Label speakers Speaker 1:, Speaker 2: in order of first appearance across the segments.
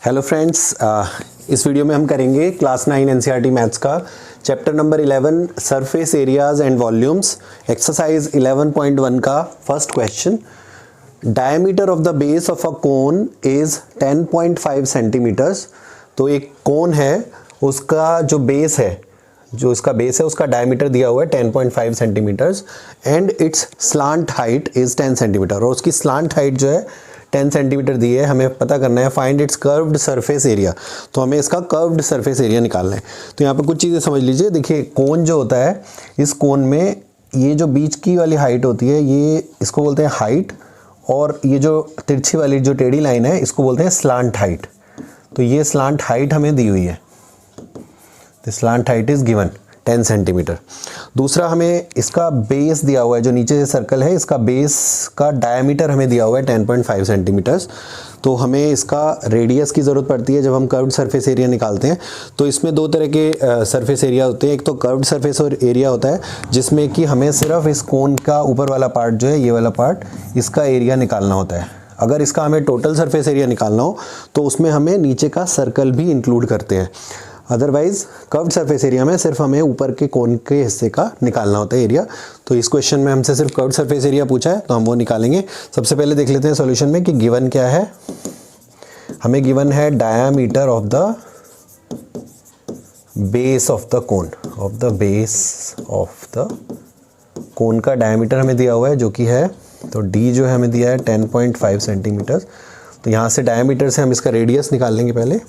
Speaker 1: Hello friends, इस video में हम करेंगे क्लास 9 एनसीईआरटी मैथ्स का chapter number 11 surface areas and volumes exercise 11.1 का first question. Diameter of the base of a cone is 10.5 centimetres. तो एक कोन है, उसका जो बेस है, उसका डायमीटर दिया हुआ है 10.5 centimetres and its slant height is 10 centimetre. और उसकी स्लांट हाइट जो है 10 सेंटीमीटर दी है। हमें पता करना है find its curved surface area. तो हमें इसका कर्व्ड सरफेस एरिया निकालना है। तो यहाँ पे कुछ चीज़ें समझ लीजिए। देखिए, कोन जो होता है, इस कोन में ये जो बीच की वाली हाइट होती है, ये इसको बोलते हैं हाइट, और ये जो तिरछी वाली जो टेढ़ी लाइन है, इसको बोलते हैं स्लांट हाइट। तो ये स्लांट हाइट हमें दी हुई है। The slant height is given 10 centimetre. दूसरा, हमें इसका बेस दिया हुआ है, जो नीचे से सर्कल है, इसका बेस का डायमीटर हमें दिया हुआ है 10.5 सेंटीमीटर्स। तो हमें इसका रेडियस की ज़रूरत पड़ती है जब हम कर्व्ड सरफेस एरिया निकालते हैं। तो इसमें दो तरह के सरफेस एरिया होते हैं। एक तो कर्व्ड सरफेस एरिया होता है, जिसमें कि हमें सिर्फ इस कोन का ऊपर वाला पार्ट जो है, ये वाला पार्ट, इसका एरिया निकालना होता है। अगर इसका हमें टोटल सरफेस एरिया निकालना हो तो उसमें हमें नीचे का सर्कल भी इंक्लूड करते हैं। अदरवाइज कर्व्ड सरफेस एरिया में सिर्फ हमें ऊपर के कोन के हिस्से का निकालना होता है एरिया। तो इस क्वेश्चन में हमसे सिर्फ कर्व्ड सरफेस एरिया पूछा है, तो हम वो निकालेंगे। सबसे पहले देख लेते हैं सॉल्यूशन में कि गिवन क्या है। हमें गिवन है diameter of the base of the cone, of the base of the cone का डायामीटर हमें दिया हुआ है, जो कि है, तो डी जो है हमें दिया है 10.5 सेंटीमीटर। तो यहाँ से डायामीटर से हम इसका रेडियस निकाल लेंगे पहले।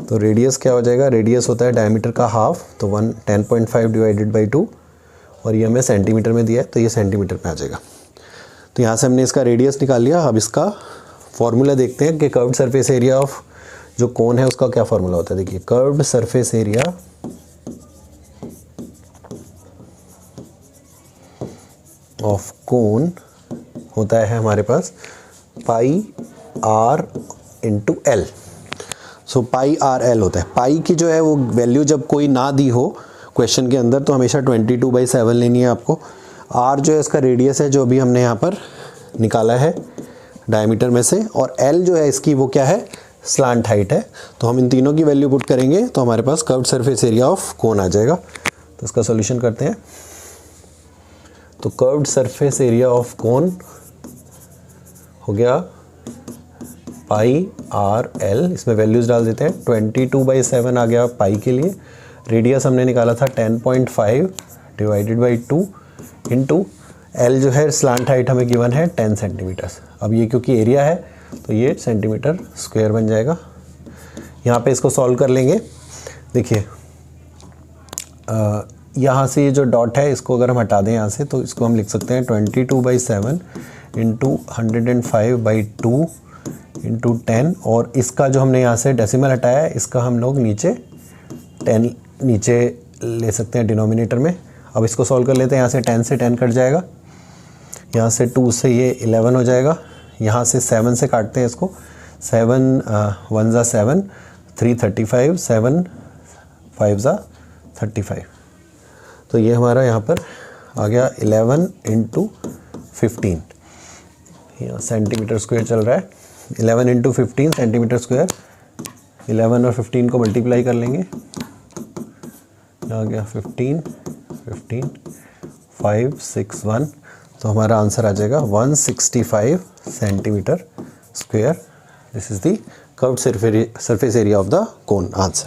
Speaker 1: तो रेडियस क्या हो जाएगा, रेडियस होता है डायमीटर का हाफ, तो 10.5 डिवाइडेड बाई 2, और ये हमें सेंटीमीटर में दिया है, तो ये सेंटीमीटर में आ जाएगा। तो यहाँ से हमने इसका रेडियस निकाल लिया। अब इसका फॉर्मूला देखते हैं कि कर्व्ड सरफेस एरिया ऑफ जो कोन है उसका क्या फॉर्मूला होता है। देखिए, curved surface area of cone होता है हमारे पास pi r into l. So pi r l होता है। पाई की जो है वो वैल्यू जब कोई ना दी हो क्वेश्चन के अंदर, तो हमेशा 22/7 लेनी है आपको। आर जो है इसका रेडियस है, जो अभी हमने यहाँ पर निकाला है डायमीटर में से, और एल जो है इसकी वो क्या है, स्लांट हाइट है। तो हम इन तीनों की वैल्यू पुट करेंगे तो हमारे पास curved surface area of cone आ जाएगा। तो इसका सॉल्यूशन करते हैं। तो curved surface area of cone हो गया पाई आर एल। इसमें वैल्यूज़ डाल देते हैं। 22/7 आ गया पाई के लिए। रेडियस हमने निकाला था 10.5 डिवाइडेड बाई 2 इंटू एल जो है स्लांट हाइट हमें गिवन है 10 सेंटीमीटर्स। अब ये क्योंकि एरिया है तो ये सेंटीमीटर स्क्वायर बन जाएगा। यहाँ पे इसको सॉल्व कर लेंगे। देखिए, यहाँ से ये जो डॉट है, इसको अगर हम हटा दें यहाँ से, तो इसको हम लिख सकते हैं 22/7 इंटू 105/2 इंटू 10, और इसका जो हमने यहाँ से डेसिमल हटाया है, इसका हम लोग नीचे 10 नीचे ले सकते हैं डिनोमिनेटर में। अब इसको सॉल्व कर लेते हैं। यहाँ से 10 से 10 कट जाएगा, यहाँ से 2 से ये 11 हो जाएगा, यहाँ से 7 से काटते हैं इसको। 7 1 ज़ा 7, 3 35, 7 5 ज़ा 35। तो ये हमारा यहाँ पर आ गया 11 इंटू 15। यहाँ सेंटीमीटर स्क्वायर चल रहा है। 11 इंटू 15 सेंटीमीटर स्क्वायर। 11 और 15 को मल्टीप्लाई कर लेंगे। आ गया 15 15 5 6 1। तो हमारा आंसर आ जाएगा 165 centimetre square. This is the curved surface area of the cone answer.